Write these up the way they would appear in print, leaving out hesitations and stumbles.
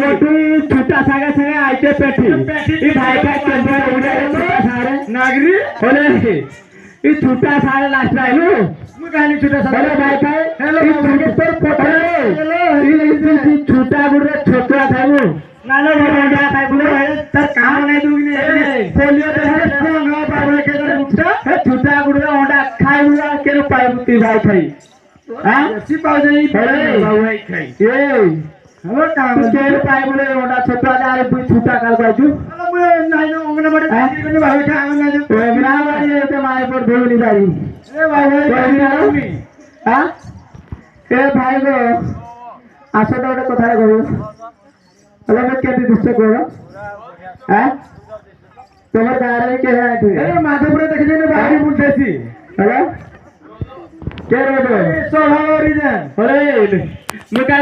मोटी छोटा सागा संगे आइते पेटी ई भाई का केंद्र उड़े छोटा सारे नागरी बोले ई छोटा सारे लास्ट आइलो मु कहनी छोटा सा बोले भाई का हेलो ई छोटे तो पोटरे ई छोटा गुड़े छोटा थाइलो नालो मोटा खाई बोले तर काम नहीं दूगी नहीं पोलियो तो है कौन हो बाबू के तर मुक्ता है छोटा गुड़े ओंडा खाई हुआ के पाई भाई खाई हां सी पाव जाई अरे बाबू भाई खाई ए हेलो काम के पाई बोले ओंडा छोटा जा रे छोटा काल बाजू हेलो मु नाही नो अंगना बडे कोनी बाबू खा अंगना जो ओमना वाली ते माय पर धोनी दाई ए बाबू भाई हां ए भाई गो आसो तो गोटे कथा कहू अरे मैं केती दुष्ट करो हां तोमर गारे में के है तू ए माधवपुर देख जे ने बाहरी बुलतेसी हेलो के रे ए सोहा ओरिजिन अरे मुका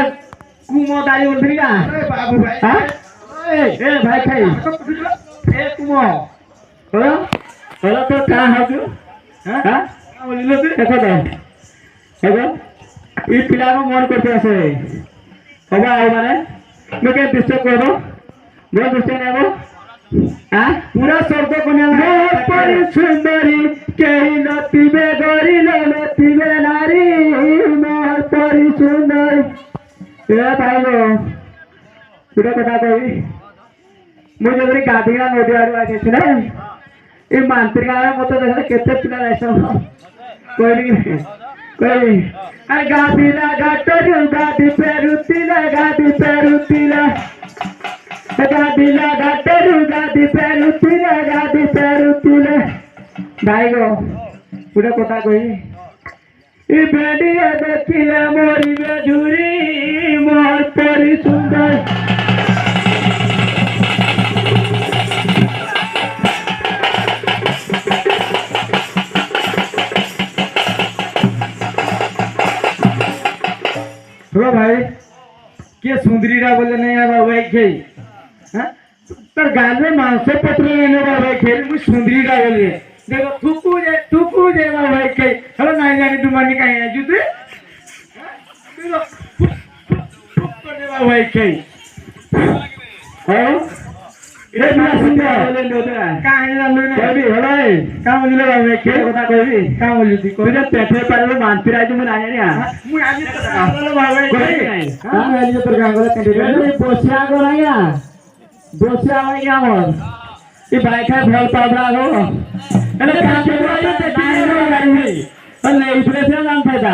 कुमो दाई बोलथि का अरे बाबू भाई हां ए भाई खाई ए कुमो हेलो हेलो तो का है तू हां बोलिलो तू देखो तो हेलो ई पिला को मन करते आसे हवा आओ माने मैं के डिस्टर्ब कर दो मैं डिस्टर्ब नहीं हो हां पूरा शब्द कोने मोर पर सुंदरी केही नती बे गरी नती बे नारी मोर पर सुंदरी ए भाई लो पूरा कथा कही मुझे जरी गाधीरा नदी आरो आके छै ना ए मांत्रिक आरो मत देखले केते पिला ऐसा कोई नहीं कोई अरे गाधीला गाटरू गाधी पेरुतीला गाधी पेरुतीला गाधीला गाटरू गाधी पेरुतीला गाधी पेरुतीला भाई गो पूरा कथा कही ई बेडिया देखिले मोरी बेजुरी मोर परी सुंदर हो भाई के सुंदरी रा बोले नहीं है बाबू भाई खेई हां तर गाल में मांस पत्र लेने बाबू भाई खेई मु सुंदरी रा बोले देखो थुकू जे बाबू भाई खेई हेलो नहीं जानी दुमानी काहे है जुते कर दे बाबू भाई खेई हां ए ना सुंदर बोले नोदरा काहे जानलो ना कभी होला का बोलिलो बाबू भाई खेई कथा कहबी का बोलियो ती कोई पेटे पर मानती राजू में आया नी मु आज बोलो बाबू भाई खेई हां आज तो गांगला कैंडिडेट बोसिया को नहीं आ बोसिया नहीं आ मोर ई भाई का फल पावड़ा गो अरे काटे वाली ते किलो गाड़ी है अरे इसरे से नाम फायदा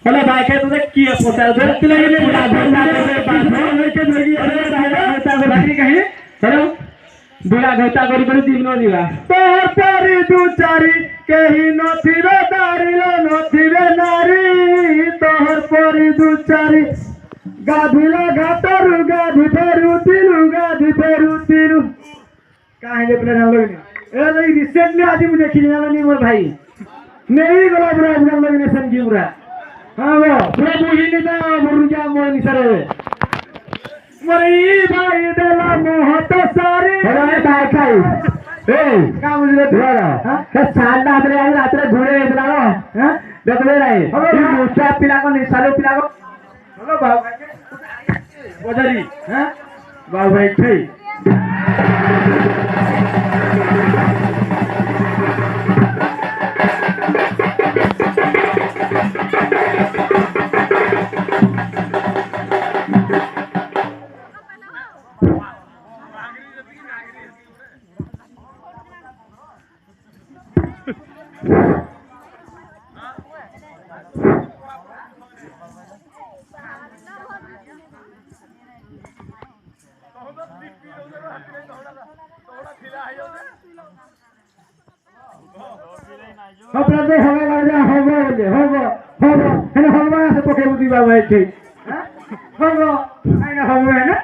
अरे भाई का तो की फोटा दे किलो ने पूरा भरना दे पास लेके लगी अरे भाई का भाई कहीं हेलो बुला घटा करी दिन नो दिवा तोहर परी दू चारी केही नथिबे दारिलो नथिबे नारी तोहर परी दू चारी गाधिला घाटरू गाधी फेरू तिलू काहे जे प्लान लोग ने ए नहीं रिसेंटली आज मुझे देखी जाना नहीं मोर भाई नहीं गला बुरा हम लोग ने समझी बुरा हां वो पूरा बुझी नहीं था मुरुजा मोर निसरे मरी भाई देला मोहत सारी अरे भाई खाई ए का मुझे दुआरा हां साल रात्रे आज रात्रे घुरे बुला हां देखले रे ई दूसरा पिला को निसालो पिला को हेलो बाबू भाई बजारी हां बाबू भाई खेई अपना दे हवा लग जा होगो है हवा से पके बुदी बाबू भाई खेई हां होगो आइना होगो है ना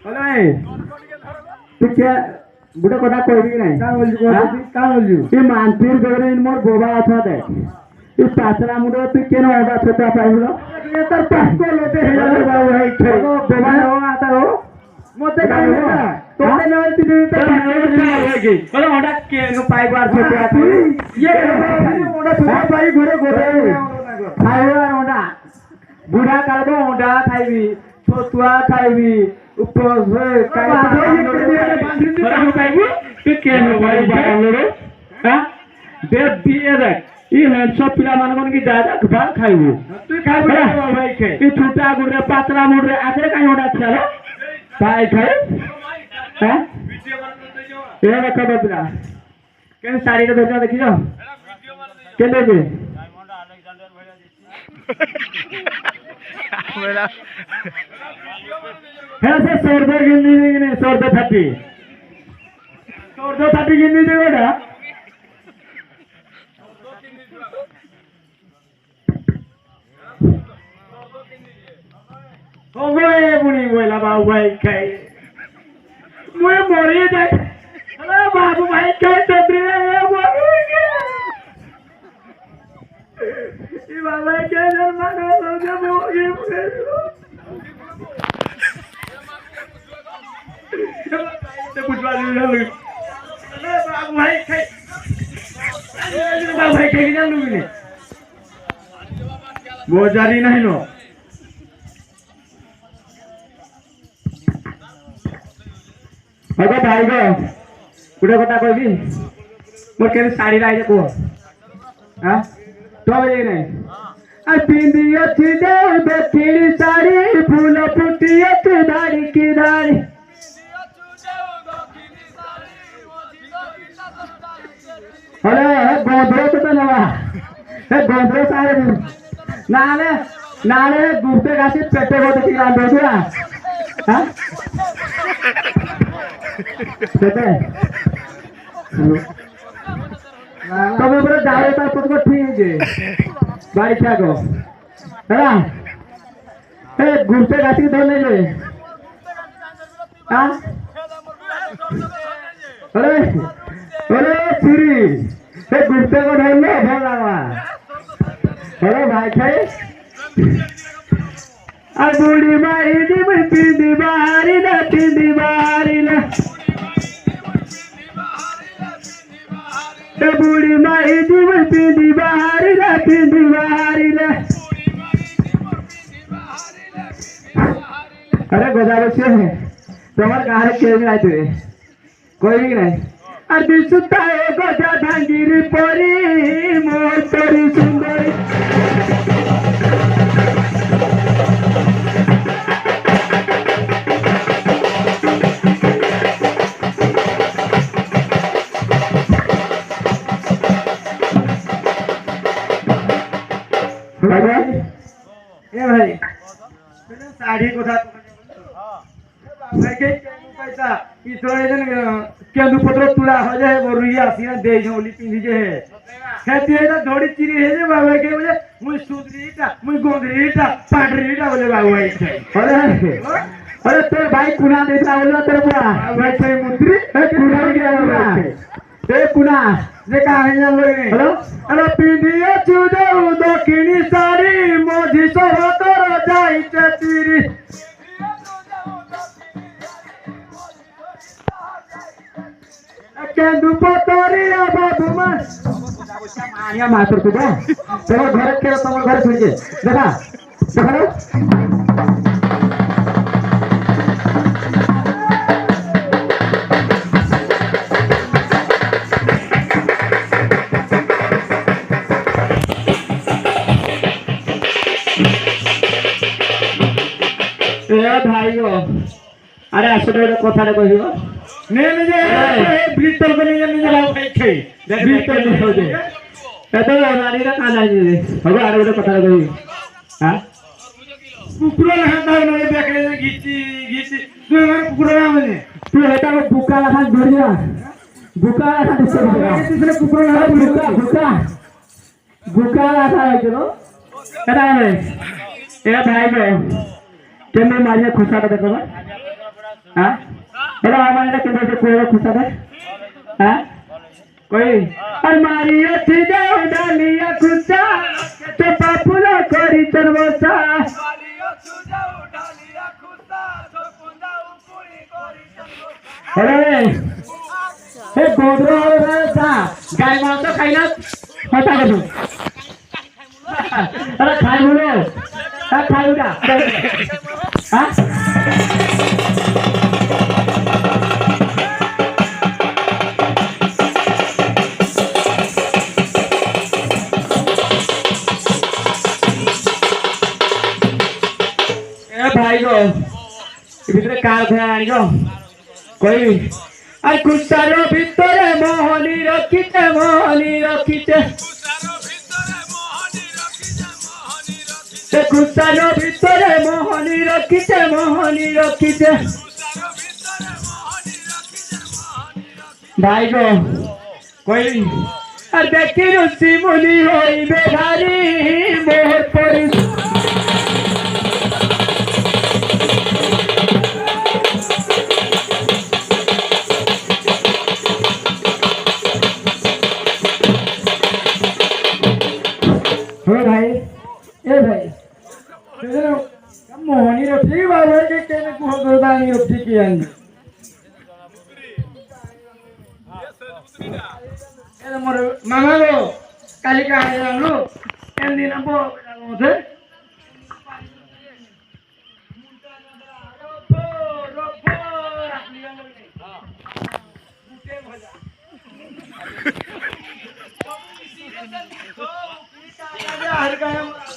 हेलो ए तू क्या बुढ़ा कथा कहबी नहीं का बोलजू ये मानतीर बेरे इन मोर गोबा अथा दे ये पाचरा मुडो तू केन ओडा छोटा पाइलो ये तर पाको लोटे है यार बाबू भाई खेई गोबा हो आता हो मोते का तो ते ना ती तो होगी बोलो ओडा के नो पाइ बार छोटा ये ओडा छोटा पाइ घरे घरे खाइबा ओडा बुढ़ा कालबो ओडा खाइबी छतुआ खाइबी ऊपर से तू के भाई बांगलो हां दे दिए रे ई सब पिला मान की दादा बाल खाइबो तू खाइबो भाई के ई छुटा गुरे पातला मुरे आखरे काई ओडा छले भाई खाए हां ये रखा बतरा केन साड़ी रे भेजा देखि जाओ के देबे मेरा है से 100 रुपए गिननी दे ने 100 रुपए थाटी 100 रुपए थाटी गिननी दे बेटा ओ गए बुनी बोला बाबू भाई खाए मुझे मरी जाए अरे बाबू भाई खाए तो रे बाबू ये बाबा के जन मानो लोगे मोगे ते बुझवा ले अरे बाबू भाई खाए बाबू भाई खाए जान लूगी वो जारी नहीं नो अगो भाई गो गुडे कथा कहबी मोर के साड़ी राई को हां तो बजे नहीं आ पिंदी अछि दे बेटी साड़ी फूल फुटी अछि दाढ़ी की दाढ़ी अरे गोंधरो तो नवा हे गोंधरो सारे नाले गुप्ते गासी पेटे को देखि राम दोदुरा हां बेटे हेलो तब ऊपर जाए ता खुद को ठीक है बारी क्या को है ए घूमते गाती धोने ले हां अरे अरे सीरी ए घूमते को धोने ले भोला अरे भाई खाए आ बूढ़ी माई दी में पींदी बाहरी ना ए बूढ़ी माई दी में पींदी बाहरी ना अरे गोदावरी से है तुम्हारे कहाँ है केले आए थे कोई भी नहीं अरे सुता है गोदा धांगिरी परी मोर तोरी सुंदरी ए भाई साड़ी को था भाई के पैसा ई थोड़े दिन केंदु पत्र तुला हो जाए बोरुया सीना दे जोली पिंदी जे है खेती है ना थोड़ी चिरी है जे बाबा के बोले मुई सुदरीटा मुई गोंदरीटा पाडरीटा बोले बाबू भाई अरे तेरे भाई कुना देता बोला तेरे पूरा भाई कोई मुद्री ए कुना के बोला ए कुना जे का है जान लोग हेलो अरे पिंदिया चुदे दक्षिणी साड़ी मोजी सोह तोर जाई चतीरी केंदु पतरिया बाबू मन मानिया मातर तू बे तेरे घर के तुम घर छुजे देखा देखा भाइयों अरे आसो कथा कह ने निजे भीतर को निजे निजे भाव खाई खाई भीतर नहीं हो जे एतो नारी रा काना जे हबे आरे गोटे कथा कहि हां कुकुर लहाता न देखले गीची गीची तू मार कुकुर नाम ने तू हेटा बुका लखा बढ़िया बुका लखा दिसे तुसने कुकुर लखा बुका बुका लखा है जो एटा है ए भाई बे केमे मारिया खुशाटा देखो हां एटा हमारे केमे से कोई खुशाटा हां कोई और मारिया थी जाओ डालिया खुशा तो पापुला करी तरवसा मारिया थी जाओ डालिया खुशा तो कुंदा ऊपरी करी तरवसा अरे हे गोदरो रे सा गाय मांस खाइना हटा दे अरे खाइ बोलो खाइ उड़ा हां भाई गो ভিতরে কার ধরে আনি গো কইবি আর কুসার ভিতরে মোহনী রখিছে সে কুসার ভিতরে মোহনী রখিছে ভাই গো কইবি আর দেখি রুচি মুনি হইবে ভারি মোহর পরি भाई ए भाई मोहनी रखी बाबा के केने को गोदानी रखी की अंग ए मोर मामा गो काली का आया लो एन दिन बो मोदे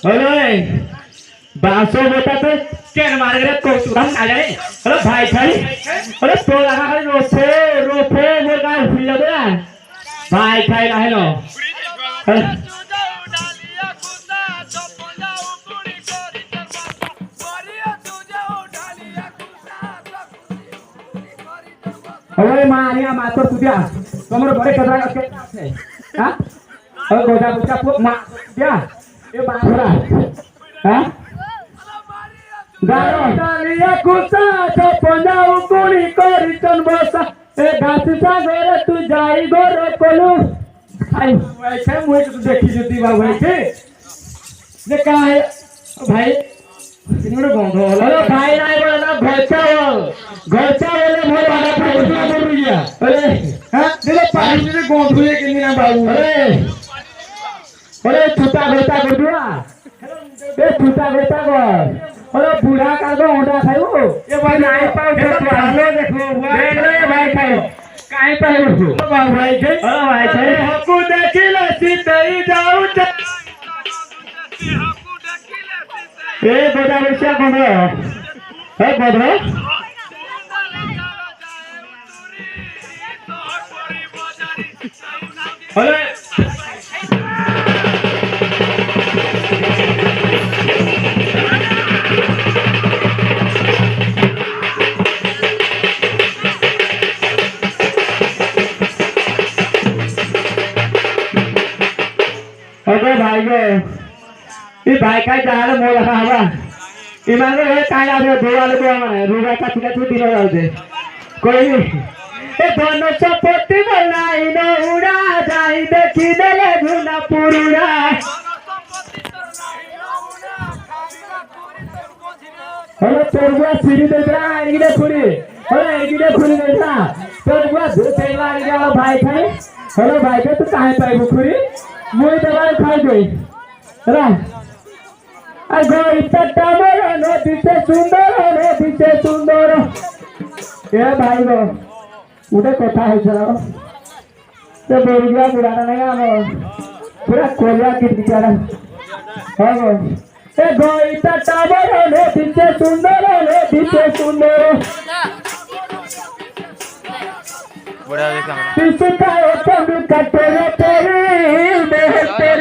हेलो बासो बेटा तो केन मार गरे को तुरंत आ जाए हेलो भाई खाली हेलो तो लगा खाली रोफे बोलगा फुल दे भाई खाई ना हेलो अरे मारिया मातो तुझ्या समोर बरे कदरा के हां अरे गोदा बुचा पो मा तुझ्या ए बाखरा हां गारो डालिया कुसा तो पंजाऊ कुणी करी चन बसा ए गाछ सागर तू जाई गोर कोलू आई वैसे मुझे तो देखी जती बा वैसे जे का है भाई तिनोड़ गंध हेलो भाई नाही बोला घरचा बोले मोर वाला भाई बोल गया अरे हां दिले पानी में गंध हुए कि ना बाबू अरे छुटा बेटा कर दिया ए छुटा बेटा कर अरे बूढ़ा का दो ओंडा खाइयो ये भाई नहीं पाओ तो लो देखो देख ले भाई खाइयो काहे पाइयो ओ भाई के ओ भाई के हकु देखिले सीतई जाऊ ए गोदा बच्चा कोन रे ए गोदरा अरे अरे भाई गो ये भाई का जाल मोल हवा इमाने हे काय आबे दोवाल को माने रुगा का ठिका ठिक दिन जाउते कोई ए दोनों सपोटी बनाई न उड़ा जाई देखी देले घुना पुरुड़ा हेलो तोरवा सीरी देला इगले खुरी हेलो इगले खुरी देला तोरवा धोतेला इगला भाई खाई हेलो भाई के तू काहे पाई खुरी मोई दवाई खाई गई रा अगो इतना बड़ा नदी से सुंदर ए भाई गो उडे कथा है चलो ते बोरिया बुढ़ाना नहीं आनो पूरा कोलिया की बिचारा हां गो ए गो इतना बड़ा नदी से सुंदर बड़ा देखा किसका ओपन कटोरे तेरी